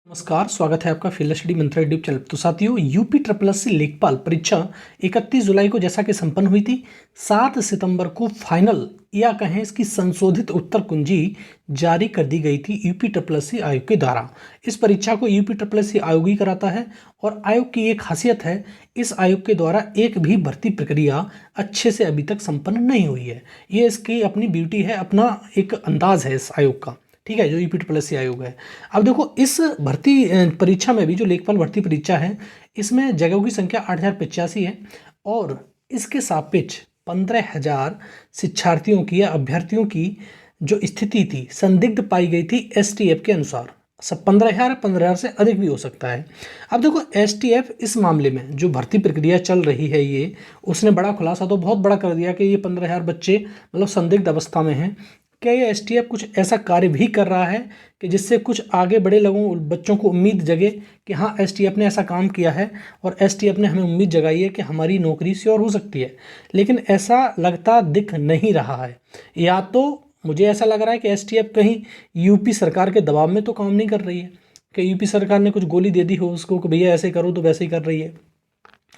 नमस्कार, स्वागत है आपका फील्ड स्टडी मंत्रा यूट्यूब चैनल। तो साथियों, यूपी ट्रिपल एससी लेखपाल परीक्षा 31 जुलाई को जैसा कि संपन्न हुई थी, 7 सितंबर को फाइनल या कहें इसकी संशोधित उत्तर कुंजी जारी कर दी गई थी यूपी ट्रिपल एससी आयोग के द्वारा। इस परीक्षा को यूपी ट्रिपल एससी आयोग ही कराता है और आयोग की एक खासियत है, इस आयोग के द्वारा एक भी भर्ती प्रक्रिया अच्छे से अभी तक संपन्न नहीं हुई है। ये इसकी अपनी ब्यूटी है, अपना एक अंदाज है इस आयोग का। ठीक है, जो यूपी ट्रिपल एससी आयोग है। अब देखो, इस भर्ती परीक्षा में भी जो लेखपाल भर्ती परीक्षा है, इसमें जगहों की संख्या 8,085 है और इसके सापेक्ष 15,000 शिक्षार्थियों की या अभ्यर्थियों की जो स्थिति थी संदिग्ध पाई गई थी एसटीएफ के अनुसार। सब 15,000 से अधिक भी हो सकता है। अब देखो, एसटीएफ इस मामले में जो भर्ती प्रक्रिया चल रही है, ये उसने बड़ा खुलासा तो बहुत बड़ा कर दिया कि ये 15,000 बच्चे मतलब संदिग्ध अवस्था में हैं। क्या ये एसटीएफ कुछ ऐसा कार्य भी कर रहा है कि जिससे कुछ आगे बड़े लोगों बच्चों को उम्मीद जगे कि हाँ, एसटीएफ ने ऐसा काम किया है और एसटीएफ ने हमें उम्मीद जगाई है कि हमारी नौकरी श्योर हो सकती है। लेकिन ऐसा लगता दिख नहीं रहा है। या तो मुझे ऐसा लग रहा है कि एसटीएफ कहीं यूपी सरकार के दबाव में तो काम नहीं कर रही है, कि यूपी सरकार ने कुछ गोली दे दी हो उसको कि भैया ऐसे करो, तो वैसे ही कर रही है।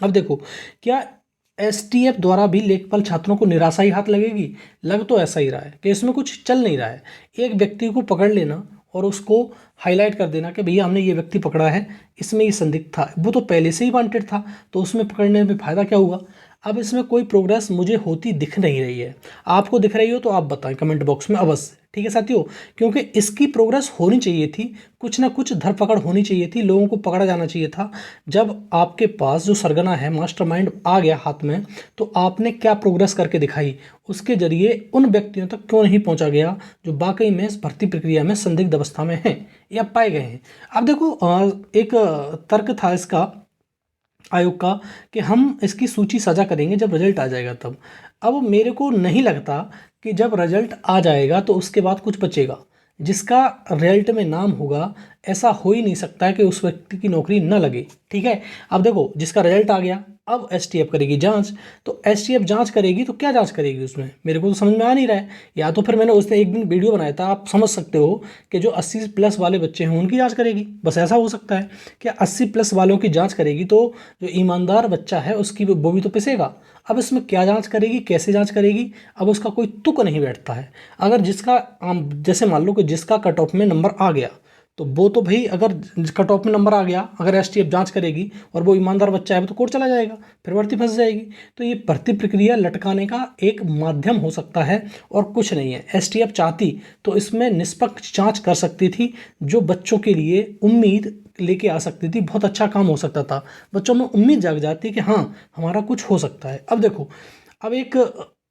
अब देखो, क्या एसटीएफ द्वारा भी लेखपाल छात्रों को निराशा ही हाथ लगेगी? लग तो ऐसा ही रहा है कि इसमें कुछ चल नहीं रहा है। एक व्यक्ति को पकड़ लेना और उसको हाईलाइट कर देना कि भैया हमने ये व्यक्ति पकड़ा है, इसमें ये संदिग्ध था, वो तो पहले से ही वांटेड था, तो उसमें पकड़ने में फ़ायदा क्या हुआ? अब इसमें कोई प्रोग्रेस मुझे होती दिख नहीं रही है। आपको दिख रही हो तो आप बताएं कमेंट बॉक्स में अवश्य। ठीक है साथियों, क्योंकि इसकी प्रोग्रेस होनी चाहिए थी, कुछ ना कुछ धरपकड़ होनी चाहिए थी, लोगों को पकड़ा जाना चाहिए था। जब आपके पास जो सरगना है, मास्टरमाइंड आ गया हाथ में, तो आपने क्या प्रोग्रेस करके दिखाई, उसके जरिए उन व्यक्तियों तक क्यों नहीं पहुंचा गया जो वाकई में इस भर्ती प्रक्रिया में संदिग्ध अवस्था में हैं या पाए गए हैं। अब देखो, एक तर्क था इसका आयोग का कि हम इसकी सूची साझा करेंगे जब रिजल्ट आ जाएगा तब। अब मेरे को नहीं लगता कि जब रिजल्ट आ जाएगा तो उसके बाद कुछ बचेगा। जिसका रिजल्ट में नाम होगा, ऐसा हो ही नहीं सकता है कि उस व्यक्ति की नौकरी न लगे। ठीक है, अब देखो, जिसका रिजल्ट आ गया, अब एसटीएफ करेगी जांच। तो एसटीएफ जांच करेगी तो क्या जांच करेगी उसमें, मेरे को तो समझ में आ नहीं रहा है। या तो फिर मैंने उसने एक दिन वीडियो बनाया था, आप समझ सकते हो कि जो 80+ वाले बच्चे हैं उनकी जांच करेगी, बस ऐसा हो सकता है। क्या 80+ वालों की जांच करेगी तो जो ईमानदार बच्चा है उसकी वो भी तो पिसेगा। अब इसमें क्या जांच करेगी, कैसे जांच करेगी, अब उसका कोई तुक नहीं बैठता है। अगर जिसका जैसे मान लो कि जिसका कट ऑफ में नंबर आ गया, तो वो तो भाई, अगर कट ऑफ में नंबर आ गया, अगर एसटीएफ जांच करेगी और वो ईमानदार बच्चा है तो कोर्ट चला जाएगा, फिर भर्ती फंस जाएगी। तो ये भर्ती प्रक्रिया लटकाने का एक माध्यम हो सकता है और कुछ नहीं है। एसटीएफ चाहती तो इसमें निष्पक्ष जांच कर सकती थी, जो बच्चों के लिए उम्मीद लेके आ सकती थी, बहुत अच्छा काम हो सकता था, बच्चों में उम्मीद जाग जाती कि हाँ, हमारा कुछ हो सकता है। अब देखो, अब एक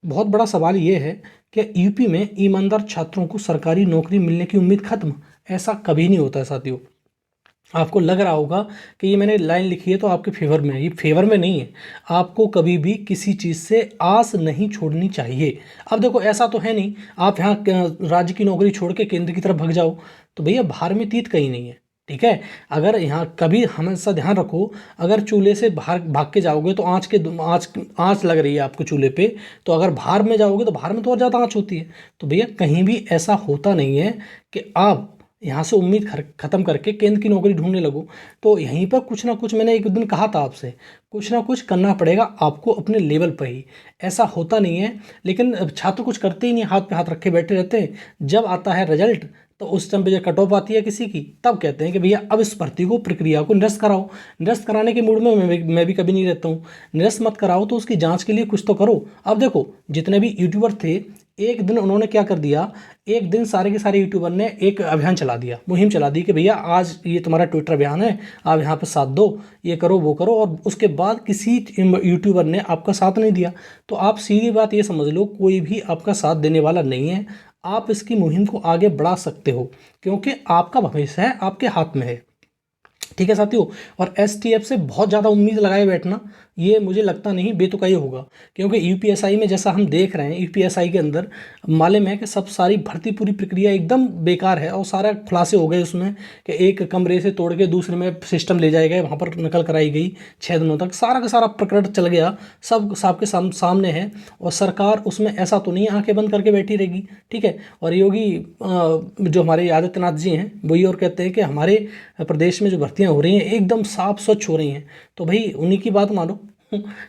बहुत बड़ा सवाल ये है कि यूपी में ईमानदार छात्रों को सरकारी नौकरी मिलने की उम्मीद खत्म? ऐसा कभी नहीं होता है साथियों। आपको लग रहा होगा कि ये मैंने लाइन लिखी है तो आपके फेवर में है, ये फेवर में नहीं है। आपको कभी भी किसी चीज़ से आस नहीं छोड़नी चाहिए। अब देखो, ऐसा तो है नहीं आप यहाँ राज्य की नौकरी छोड़ के केंद्र की तरफ भाग जाओ, तो भैया बाहर में तीत कहीं नहीं है। ठीक है, अगर यहाँ कभी हमेशा ध्यान रखो, अगर चूल्हे से बाहर भाग के जाओगे तो आँच लग रही है आपको चूल्हे पे, तो अगर बाहर में जाओगे तो बाहर में तो और ज़्यादा आँच होती है। तो भैया कहीं भी ऐसा होता नहीं है कि आप यहाँ से उम्मीद खत्म करके केंद्र की नौकरी ढूंढने लगो। तो यहीं पर कुछ ना कुछ, मैंने एक दिन कहा था आपसे, कुछ ना कुछ करना पड़ेगा आपको अपने लेवल पर ही। ऐसा होता नहीं है, लेकिन छात्र कुछ करते ही नहीं, हाथ पे हाथ रखे बैठे रहते हैं। जब आता है रिजल्ट, तो उस टाइम पे जब कट ऑफ आती है किसी की, तब कहते हैं कि भैया अब इस भर्ती को, प्रक्रिया को निरस्त कराओ। निरस्त कराने के मूड में मैं भी कभी नहीं रहता हूँ। निरस्त मत कराओ तो उसकी जांच के लिए कुछ तो करो। अब देखो, जितने भी यूट्यूबर थे, एक दिन उन्होंने क्या कर दिया, एक दिन सारे के सारे यूट्यूबर ने एक अभियान चला दिया, मुहिम चला दी कि भैया आज ये तुम्हारा ट्विटर अभियान है, आप यहाँ पर साथ दो, ये करो वो करो, और उसके बाद किसी यूट्यूबर ने आपका साथ नहीं दिया। तो आप सीधी बात ये समझ लो, कोई भी आपका साथ देने वाला नहीं है। आप इसकी मुहिम को आगे बढ़ा सकते हो, क्योंकि आपका भविष्य है आपके हाथ में है। ठीक है साथियों, और एसटीएफ से बहुत ज़्यादा उम्मीद लगाए बैठना, ये मुझे लगता नहीं बेतुकाई होगा, क्योंकि यूपीएसआई में जैसा हम देख रहे हैं, यूपीएसआई के अंदर मालूम है कि सब सारी भर्ती पूरी प्रक्रिया एकदम बेकार है और सारा खुलासे हो गए उसमें कि एक कमरे से तोड़ के दूसरे में सिस्टम ले जाए गए, वहाँ पर नकल कराई गई 6 दिनों तक, सारा का सारा प्रकरण चल गया, सब सबके सामने है। और सरकार उसमें ऐसा तो नहीं आंखें बंद करके बैठी रहेगी, ठीक है। और योगी जो हमारे आदित्यनाथ जी हैं वही और कहते हैं कि हमारे प्रदेश में जो भर्तियां हो रही हैं एकदम साफ स्वच्छ हो रही हैं, तो भाई उन्हीं की बात मानो।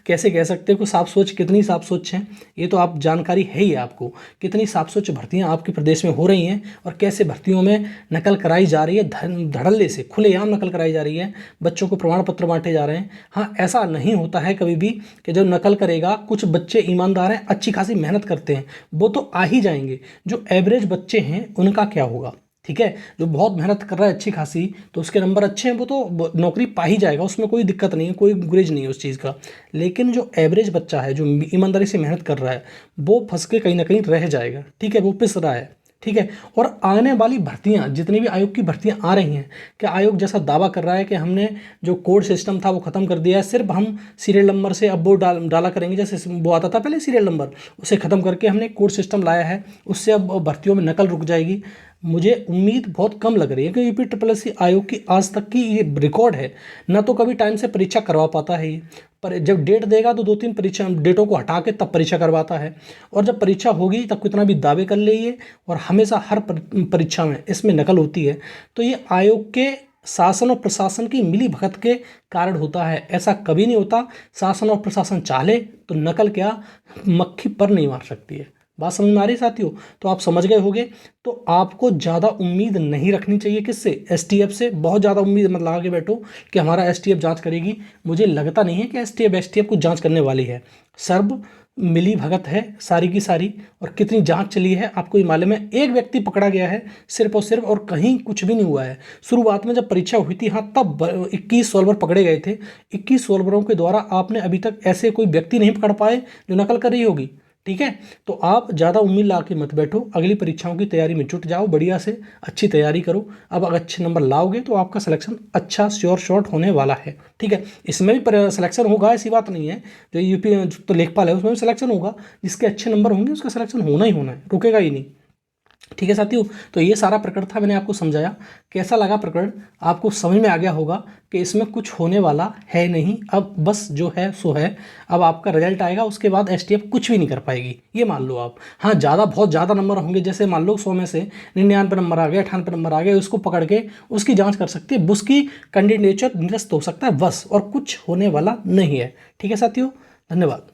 कैसे कह सकते हो कि साफ स्वच्छ, कितनी साफ स्वच्छ हैं ये तो आप जानकारी है ही आपको, कितनी साफ स्वच्छ भर्तियां आपके प्रदेश में हो रही हैं और कैसे भर्तियों में नकल कराई जा रही है, धड़ल्ले से खुलेआम नकल कराई जा रही है, बच्चों को प्रमाण पत्र बांटे जा रहे हैं। हाँ, ऐसा नहीं होता है कभी भी कि जो नकल करेगा, कुछ बच्चे ईमानदार हैं, अच्छी खासी मेहनत करते हैं, वो तो आ ही जाएंगे। जो एवरेज बच्चे हैं उनका क्या होगा, ठीक है। जो बहुत मेहनत कर रहा है अच्छी खासी, तो उसके नंबर अच्छे हैं, वो तो नौकरी पा ही जाएगा, उसमें कोई दिक्कत नहीं है, कोई गुरेज नहीं है उस चीज़ का। लेकिन जो एवरेज बच्चा है, जो ईमानदारी से मेहनत कर रहा है, वो फंस के कहीं ना कहीं रह जाएगा, ठीक है, वो पिस रहा है, ठीक है। और आने वाली भर्तियां, जितनी भी आयोग की भर्तियां आ रही हैं, क्या आयोग जैसा दावा कर रहा है कि हमने जो कोड सिस्टम था वो ख़त्म कर दिया है, सिर्फ हम सीरियल नंबर से अब वो डाला करेंगे, जैसे वो आता था पहले सीरियल नंबर, उसे ख़त्म करके हमने कोड सिस्टम लाया है, उससे अब भर्तियों में नकल रुक जाएगी। मुझे उम्मीद बहुत कम लग रही है, क्योंकि यूपी ट्रिपल एस सी आयोग की आज तक की ये रिकॉर्ड है, ना तो कभी टाइम से परीक्षा करवा पाता है ये, पर जब डेट देगा तो 2-3 परीक्षा डेटों को हटा के तब परीक्षा करवाता है, और जब परीक्षा होगी तब कितना भी दावे कर लिए, और हमेशा हर परीक्षा में इसमें नकल होती है। तो ये आयोग के शासन और प्रशासन की मिली भगत के कारण होता है, ऐसा कभी नहीं होता। शासन और प्रशासन चाहे तो नकल क्या मक्खी पर नहीं मार सकती है। बात समझ में आ रही है साथियों? तो आप समझ गए होंगे। तो आपको ज़्यादा उम्मीद नहीं रखनी चाहिए, किससे? एसटीएफ से। बहुत ज़्यादा उम्मीद मत लगा के बैठो कि हमारा एसटीएफ जांच करेगी, मुझे लगता नहीं है कि एसटीएफ कुछ जांच करने वाली है। सर्व मिली भगत है सारी की सारी, और कितनी जांच चली है आपको ही मालूम है। एक व्यक्ति पकड़ा गया है सिर्फ और सिर्फ, और कहीं कुछ भी नहीं हुआ है। शुरुआत में जब परीक्षा हुई थी, हाँ, तब 21 सॉल्वर पकड़े गए थे। 21 सॉल्वरों के द्वारा आपने अभी तक ऐसे कोई व्यक्ति नहीं पकड़ पाए जो नकल कर रही होगी, ठीक है। तो आप ज़्यादा उम्मीद ला के मत बैठो, अगली परीक्षाओं की तैयारी में जुट जाओ, बढ़िया से अच्छी तैयारी करो। अब अगर अच्छे नंबर लाओगे तो आपका सिलेक्शन अच्छा श्योर शॉर्ट होने वाला है, ठीक है। इसमें भी सिलेक्शन होगा, ऐसी बात नहीं है। जो यूपी तो लेखपाल है उसमें भी सिलेक्शन होगा, जिसके अच्छे नंबर होंगे उसका सिलेक्शन होना ही होना है, रुकेगा ही नहीं, ठीक है साथियों। तो ये सारा प्रकरण था, मैंने आपको समझाया। कैसा लगा प्रकरण? आपको समझ में आ गया होगा कि इसमें कुछ होने वाला है नहीं, अब बस जो है सो है। अब आपका रिजल्ट आएगा, उसके बाद एसटीएफ कुछ भी नहीं कर पाएगी, ये मान लो आप। हाँ, बहुत ज़्यादा नंबर होंगे, जैसे मान लो 100 में से 99 नंबर आ गए, 98 नंबर आ गए, उसको पकड़ के उसकी जाँच कर सकती है, उसकी कैंडिडेचर निरस्त हो सकता है बस, और कुछ होने वाला नहीं है, ठीक है साथियों। धन्यवाद।